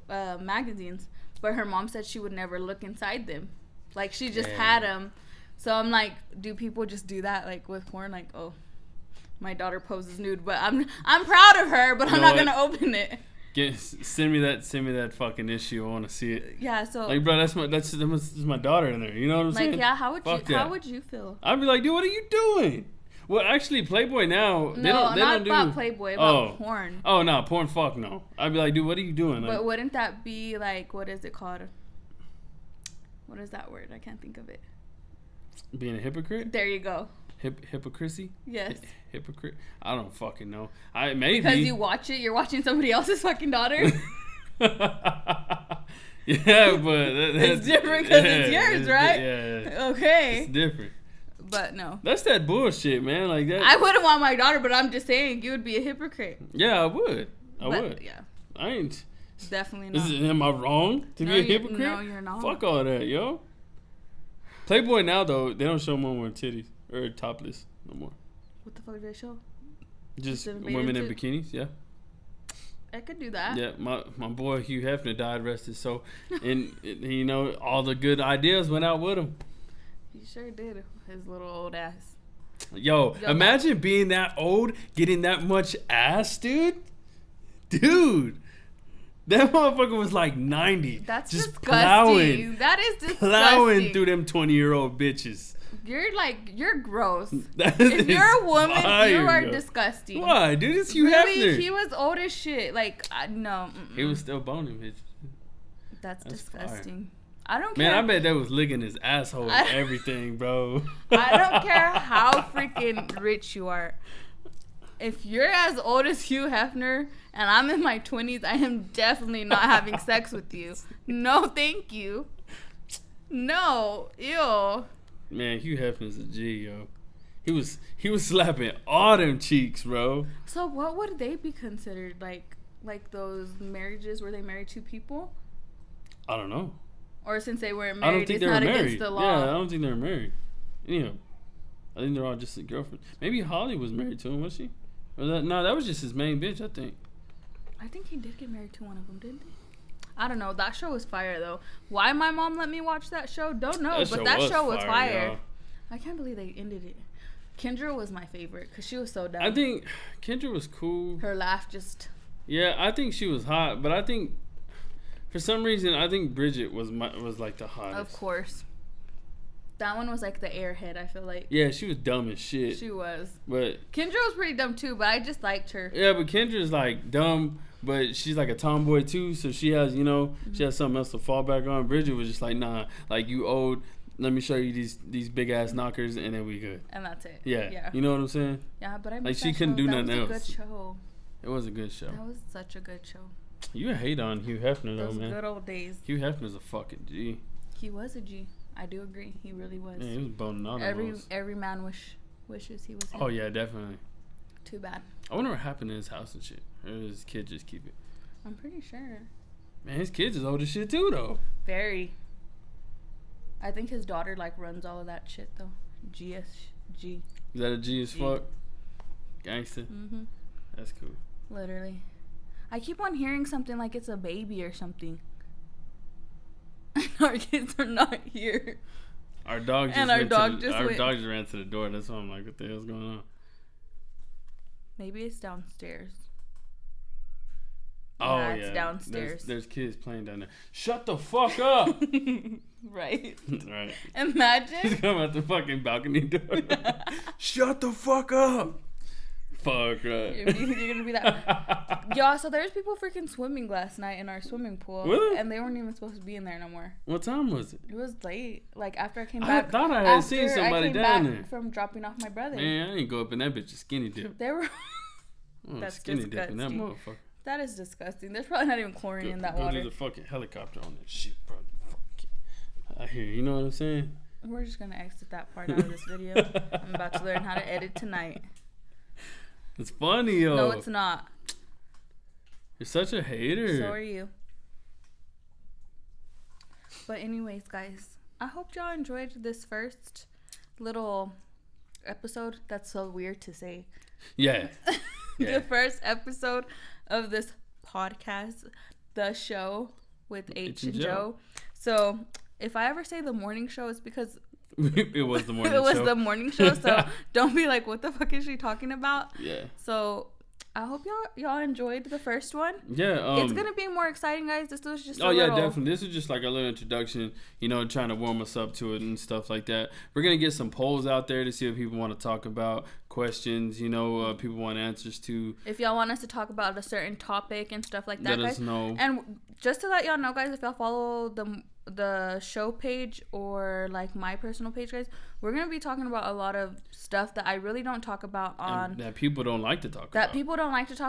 magazines. But her mom said she would never look inside them. Like, she just had them. So I'm like, do people just do that, like, with porn? Like, oh, my daughter poses nude, but I'm proud of her, but I'm not gonna open it. Send me that fucking issue. I want to see it. Yeah. So like, bro, that's my daughter in there. You know what I'm saying? Like, yeah. How would you feel? I'd be like, dude, what are you doing? Well, actually, Playboy now they don't not do about Playboy, about porn. Oh no, porn. Fuck no. I'd be like, dude, what are you doing? Like, but wouldn't that be like, what is it called? What is that word? I can't think of it. Being a hypocrite? There you go. Hypocrisy? Yes. Hypocrite? I don't fucking know. Maybe. Because you watch it, you're watching somebody else's fucking daughter. Yeah, but it's different because it's yours, right? Yeah. Okay. It's different. But no. That's that bullshit, man. Like that. I wouldn't want my daughter, but I'm just saying you would be a hypocrite. Yeah, I would. I would. Yeah. I ain't. Definitely not. Am I wrong to be a hypocrite? No, you're not. Fuck all that, yo. Playboy now though, they don't show more titties or topless no more. What the fuck do they show? Just women in bikinis, yeah. I could do that. Yeah, my boy Hugh Hefner died, rest his soul, and you know all the good ideas went out with him. He sure did. His little old ass. Yo, imagine being that old, getting that much ass, dude. Dude, that motherfucker was like 90. That's just disgusting. Plowing, that is disgusting. Plowing through them 20-year-old bitches. You're gross. If you're a woman, you are disgusting. Why, dude? It's Hugh Hefner. He was old as shit. Like, no. He was still boning, bitch. That's disgusting. Fire. I don't care. Man, I bet that was licking his asshole and everything, bro. I don't care how freaking rich you are. If you're as old as Hugh Hefner and I'm in my 20s, I am definitely not having sex with you. No, thank you. No, ew. Man, Hugh Hefner's a G, yo. He was slapping all them cheeks, bro. So what would they be considered? Like those marriages where they marry two people? I don't know. Or since they weren't married, I don't think it's they were not married. Against the law. Yeah, I don't think they were married. Anyhow, I think they're all just a girlfriend. Maybe Holly was married to him, was she? Or that was just his main bitch, I think. I think he did get married to one of them, didn't he? I don't know. That show was fire, though. Why my mom let me watch that show? Don't know. But that show was fire. Y'all. I can't believe they ended it. Kendra was my favorite because she was so dumb. I think Kendra was cool. Her laugh just... Yeah, I think she was hot, but I think... For some reason, I think Bridget was like the hottest. Of course. That one was like the airhead, I feel like. Yeah, she was dumb as shit. She was. But Kendra was pretty dumb too, but I just liked her. Yeah, but Kendra's like dumb, but she's like a tomboy too, so she has, she has something else to fall back on. Bridget was just like, nah, like you old, let me show you these big ass knockers and then we good. And that's it. Yeah. You know what I'm saying? Yeah, but I like she couldn't do nothing else. That was a good show. It was a good show. That was such a good show. You hate on Hugh Hefner though, man. Those good old days. Hugh Hefner's a fucking G. He was a G. I do agree. He really was. Yeah, he was boning all every man wishes he was him. Oh yeah, definitely. Too bad. I wonder what happened to his house and shit. Or did his kid just keep it? I'm pretty sure. Man, his kid's as old as shit too though. Very. I think his daughter like runs all of that shit though. G. Is that a G as fuck? Gangster? Mm-hmm. That's cool. Literally. I keep on hearing something like it's a baby or something. Our kids are not here. Our dog just ran to the door. That's why I'm like, what the hell's going on? Maybe it's downstairs. Yeah, it's downstairs. There's kids playing down there. Shut the fuck up! Right. Right. Imagine. He's coming out the fucking balcony door. Shut the fuck up! Fuck right. You're gonna be that. Y'all, so there's people freaking swimming last night in our swimming pool. Really? And they weren't even supposed to be in there no more. What time was it? It was late. Like after I came back. I thought I had seen somebody down there. From dropping off my brother. Man, I ain't go up in that bitch skinny dip. They were. That's skinny dip in that motherfucker. That is disgusting. There's probably not even chlorine in that water. There's a fucking helicopter on that shit, bro. I hear you. know what I'm saying? We're just gonna exit that part out of this video. I'm about to learn how to edit tonight. It's funny, yo. No, it's not. You're such a hater. So are you. But anyways, guys, I hope y'all enjoyed this first little episode. That's so weird to say. Yeah. The first episode of this podcast, The Show with H&Jo. So if I ever say the morning show, it's because it was the morning show. It was the morning show, so don't be like, what the fuck is she talking about? Yeah. So I hope y'all enjoyed the first one. Yeah. It's gonna be more exciting, guys. This was just definitely. This is just like a little introduction, trying to warm us up to it and stuff like that. We're gonna get some polls out there to see what people want to talk about, questions, people want answers to. If y'all want us to talk about a certain topic and stuff like that, let guys. us know. And just to let y'all know, guys, if y'all follow the show page or like my personal page, guys, we're gonna be talking about a lot of stuff that I really don't talk about on, and that people don't like to talk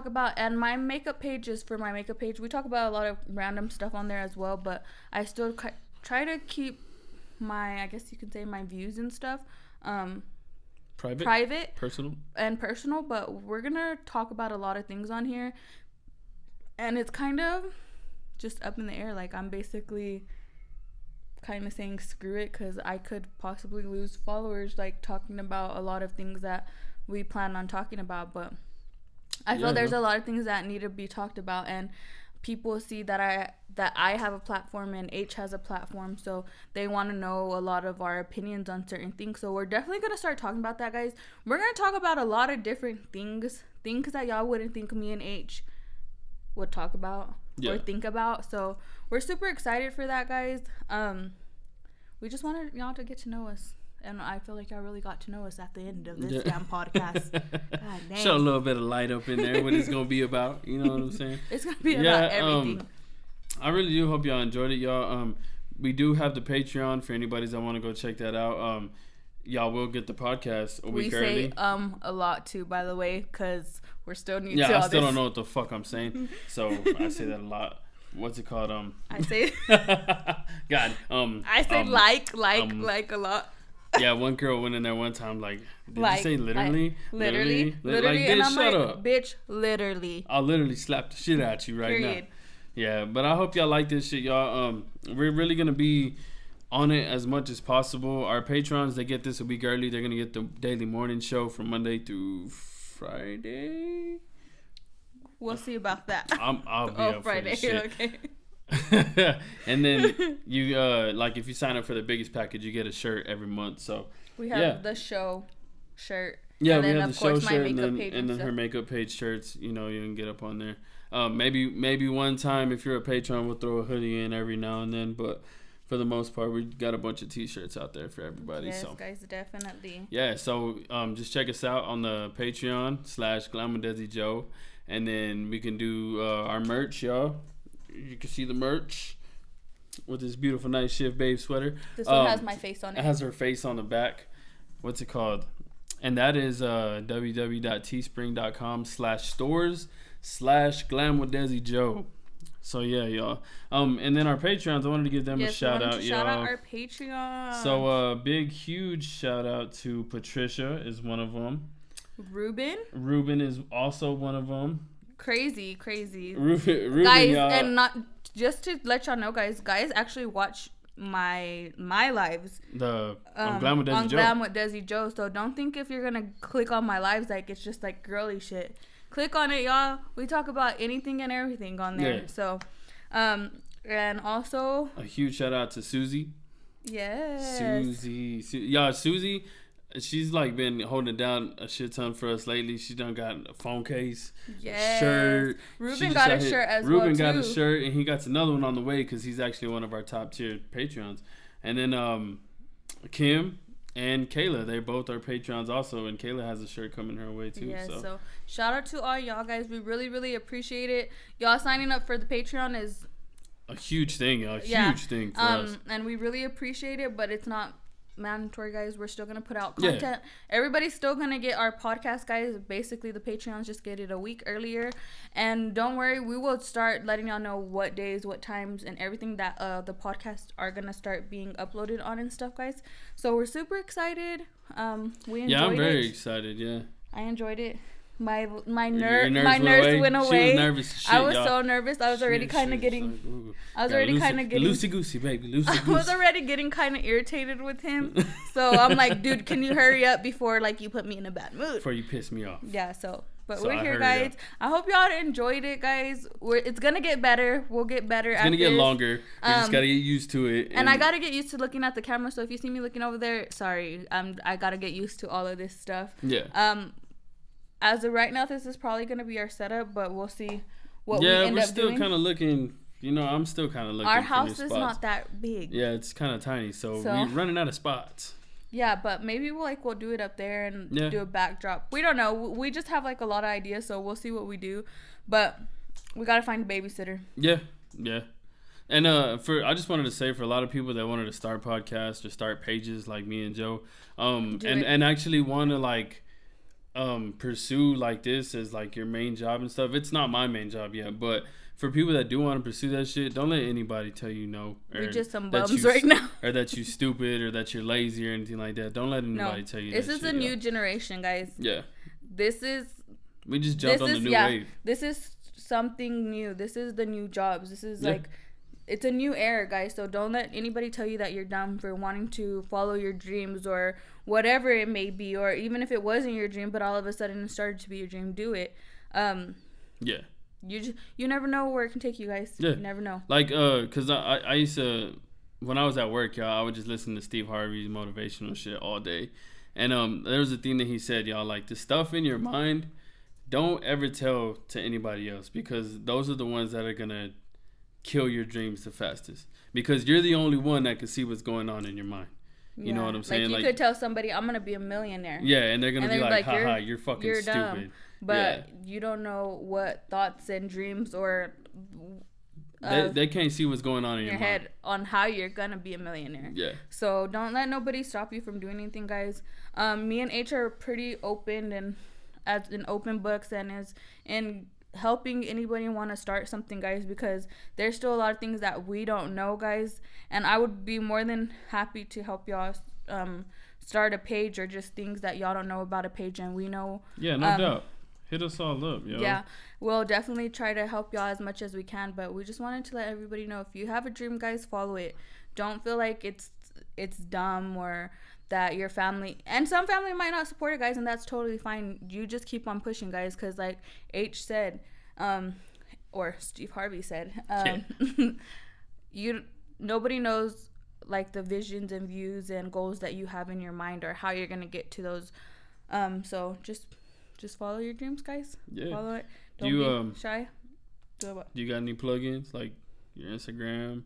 about. And my makeup page is for my makeup page. We talk about a lot of random stuff on there as well, but I still try to keep my, I guess you could say, my views and stuff private, personal. But we're gonna talk about a lot of things on here, and it's kind of just up in the air. Like, I'm basically kind of saying screw it, because I could possibly lose followers, like talking about a lot of things that we plan on talking about. But I feel there's a lot of things that need to be talked about, and people see that I have a platform and H has a platform, so they want to know a lot of our opinions on certain things. So we're definitely going to start talking about that, guys. We're going to talk about a lot of different things that y'all wouldn't think me and H would talk about or think about. So we're super excited for that, guys. We just wanted y'all to get to know us, and I feel like y'all really got to know us at the end of this damn podcast. God dang. Show a little bit of light up in there, what it's gonna be about. You know what I'm saying? It's gonna be about everything. I really do hope y'all enjoyed it, y'all. We do have the Patreon for anybody that want to go check that out. Y'all will get the podcast a week early. We say a lot too, by the way, because we're still new to all this. Yeah, I still don't know what the fuck I'm saying, so I say that a lot. What's it called? I say God. I say like a lot. Yeah, one girl went in there one time like, did you say literally? Literally, like, bitch, and I'm shut like, up. Bitch, literally. I'll literally slap the shit out you right now. Yeah, but I hope y'all like this shit, y'all. We're really gonna be on it as much as possible. Our patrons, they get this a week early. They're gonna get the daily morning show from Monday through Friday. We'll see about that. I'll be up Friday. For this shit. Okay. And then you like, if you sign up for the biggest package, you get a shirt every month. So we have the show shirt. Yeah, and we then have the show shirt and then stuff. Her makeup page shirts. You can get up on there. Maybe one time, if you're a patron, we'll throw a hoodie in every now and then. But for the most part, we got a bunch of t-shirts out there for everybody. Yes, so guys, definitely. Yeah, so just check us out on the Patreon /GlamWithH&Jo, and then we can do our merch, y'all. You can see the merch with this beautiful Night Shift Babe sweater. This one has my face on it. It has her face on the back. What's it called? And that is www.teespring.com/stores/GlamWithH&Jo. So yeah, y'all. And then our Patreons, I wanted to give them a shout out, y'all. Shout out our Patreon. So big, huge shout out to Patricia is one of them. Ruben is also one of them. Crazy. Ruben, guys, y'all. and not just to let y'all know, guys actually watch my lives. The Glam with Desi on Joe. Glam with Desi Joe. So don't think if you're gonna click on my lives like it's just like girly shit. Click on it, y'all. We talk about anything and everything on there. Yeah. So, and also a huge shout out to Suzie. Yes. Suzie, she's like been holding down a shit ton for us lately. She done got a phone case, shirt. Ruben got a shirt as well. Ruben got a shirt, and he got another one on the way because he's actually one of our top tier Patreons. And then Kim and Kayla, they both are Patreons also, and Kayla has a shirt coming her way too. Yeah, so shout out to all y'all guys. We really, really appreciate it. Y'all signing up for the Patreon is a huge thing, y'all. Huge thing for us. And we really appreciate it, but it's not mandatory, guys. We're still gonna put out content. Yeah. Everybody's still gonna get our podcast, guys. Basically, the Patreons just get it a week earlier, and don't worry, we will start letting y'all know what days, what times, and everything that the podcasts are gonna start being uploaded on and stuff, guys. So we're super excited. We enjoyed it. Yeah, I'm very excited. Yeah, I enjoyed it. My nerves went away. She was nervous as shit, I was y'all. so nervous. I was already kind of getting. I was already kind of getting loosey goosey, baby. Loosey goosey. I was already getting kind of irritated with him. So I'm like, dude, can you hurry up before like you put me in a bad mood? Before you piss me off. Yeah. But we're here, guys. I hope y'all enjoyed it, guys. It's gonna get better. We'll get better. It's gonna get longer. We just gotta get used to it. And I gotta get used to looking at the camera. So if you see me looking over there, sorry. I gotta get used to all of this stuff. Yeah. As of right now, this is probably going to be our setup, but we'll see what we end up doing. Yeah, we're still kind of looking, I'm still kind of looking Our for house new is spots. Not that big. Yeah, it's kind of tiny, so we're running out of spots. Yeah, but maybe we'll do it up there and do a backdrop. We don't know. We just have like a lot of ideas, so we'll see what we do. But we got to find a babysitter. Yeah. And I just wanted to say, for a lot of people that wanted to start podcasts or start pages like me and Joe, and actually want to like pursue like this as like your main job and stuff. It's not my main job yet, but for people that do want to pursue that shit, don't let anybody tell you no. We're just some bums right now. Or that you stupid or that you're lazy or anything like that. Don't let anybody tell you that. This is a new generation, guys. Yeah. We just jumped on the new wave. This is something new. This is the new jobs. This is like, it's a new era, guys. So don't let anybody tell you that you're dumb for wanting to follow your dreams or whatever it may be, or even if it wasn't your dream, but all of a sudden it started to be your dream. Do it. Yeah. You never know where it can take you, guys. Yeah. You never know. Like, cause I used to, when I was at work, y'all, I would just listen to Steve Harvey's motivational shit all day, and there was a thing that he said, y'all, like the stuff in your mind, don't ever tell to anybody else, because those are the ones that are gonna kill your dreams the fastest, because you're the only one that can see what's going on in your mind. You know what I'm saying? Like you could tell somebody, I'm gonna be a millionaire. Yeah, and they're gonna be like, haha, you're fucking you're stupid. Dumb. But you don't know what thoughts and dreams or they can't see what's going on in your head mind on how you're gonna be a millionaire. Yeah. So don't let nobody stop you from doing anything, guys. Me and H are pretty open and as in open books and is in helping anybody want to start something, guys, because there's still a lot of things that we don't know, guys, and I would be more than happy to help y'all start a page or just things that y'all don't know about a page and we know. Yeah, no doubt. Hit us all up, yo. Yeah, we'll definitely try to help y'all as much as we can, but we just wanted to let everybody know, if you have a dream, guys, follow it. Don't feel like it's dumb or that your family, and some family might not support it, guys, and that's totally fine. You just keep on pushing, guys, because like H said, or Steve Harvey said, nobody knows like the visions and views and goals that you have in your mind or how you're gonna get to those. So just follow your dreams, guys. Yeah. Follow it. Don't be shy. Do you got any plugins like your Instagram?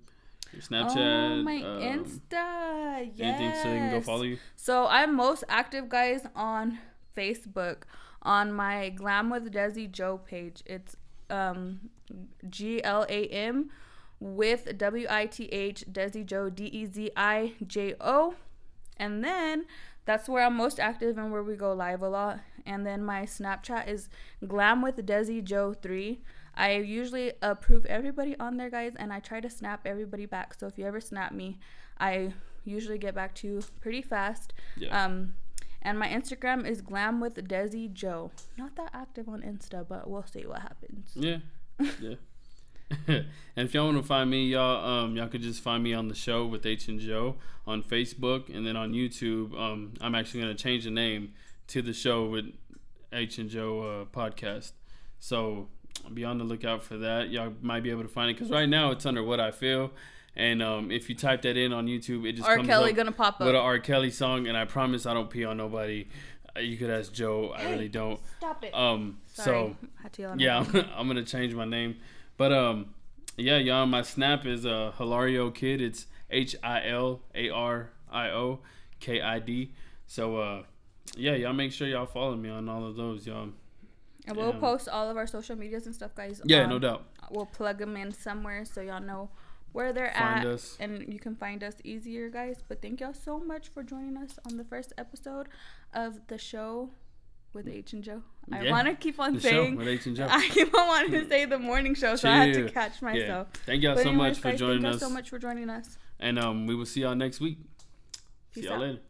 Your Snapchat, oh, my Insta, yes. Anything so they can go follow you? So I'm most active, guys, on Facebook on my Glam with Desi Joe page. It's GLAM with WITH Desi Joe DEZIJO, and then that's where I'm most active and where we go live a lot. And then my Snapchat is Glam with Desi Joe 3. I usually approve everybody on there, guys, and I try to snap everybody back. So if you ever snap me, I usually get back to you pretty fast. Yeah. And my Instagram is Glam with Desi Joe. Not that active on Insta, but we'll see what happens. Yeah. Yeah. And if y'all want to find me, y'all could just find me on The Show with H&Jo on Facebook, and then on YouTube, I'm actually gonna change the name to The Show with H&Jo podcast. So be on the lookout for that. Y'all might be able to find it because right now it's under What I Feel. And if you type that in on YouTube, it just R. comes Kelly up gonna pop up with an R. Kelly song. And I promise I don't pee on nobody. You could ask Joe. I really don't. Stop it. Sorry. So had to yell at yeah, I'm gonna change my name. But yeah, y'all. My Snap is hilariokid. It's HILARIOKID. So yeah, y'all make sure y'all follow me on all of those, y'all. And we'll post all of our social medias and stuff, guys. Yeah, no doubt. We'll plug them in somewhere so y'all know where they're Find at. us. And you can find us easier, guys. But thank y'all so much for joining us on the first episode of The Show with H&Jo. I want to keep on saying with H&Jo. I keep on wanting to say the morning show, so I had to catch myself. Yeah. Thank y'all so much for joining us. Thank y'all so much for joining us. And we will see y'all next week. See y'all later.